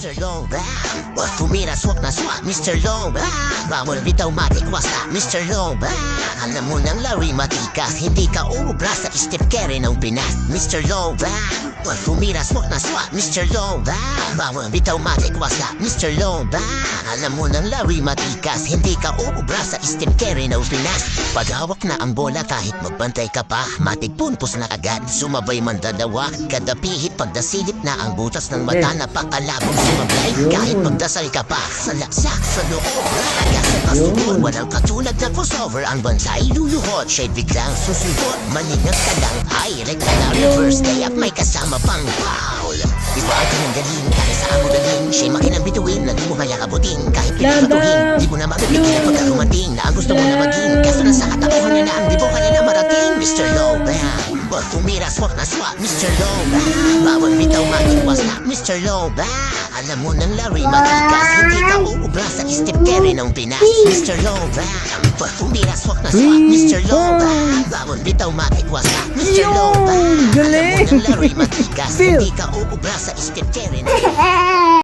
Mr. Long, wag pumiras, wag na swak, Mr. Long, bawal bitaw matikwas ka, Mr. Long, alam mo nang lari matikas, hindi ka uubra sa Steve Kerry ng Pinas, Mr. Long, wag pumiras, wag na swak, Mr. Long, bawal bitaw matikwas ka, Mr. Long, alam mo nang lari matikas, hindi ka uubra sa Steve Kerry ng Pinas, paghawak na ang bola kahit magbantay ka pa, matigpuntos na agad, sumabay man dalawa, kada pihit pagdasilip na ang butas ng mata na pakalabong sumablay, kahit magdasal ka pa, sa laksak sa loob, lalaga sa pasubod, walang katulad na crossover, ang bansay luluhod, shade biglang susubot, maningat ka lang, ay rekta na reverse, kaya may kasama pang foul. Iba ang kanyang galing, kaya sa amo galing, siya'y makinang bituin, na di mo kaya kabuting, kahit pinapatuhin, di mo na mapipigil pagka rumating, na ang gusto mo na maging, kaso na sa katapuhan niya na ang di mo kaya na marating, Mr. Low, wag tumiras, wag na swak, Mr. Low, bawal bitaw matikwas na, Mr. Low, alam mo nang lari matikas, hindi ka uubra sa Steve Kerry ng Pinas, Mr. Low, wag tumiras, wag na swak, Mr. Low, bawal bitaw matikwas na, Mr. Low, alam mo nang lari matikas, hindi ka uubra sa Steve Kerry ng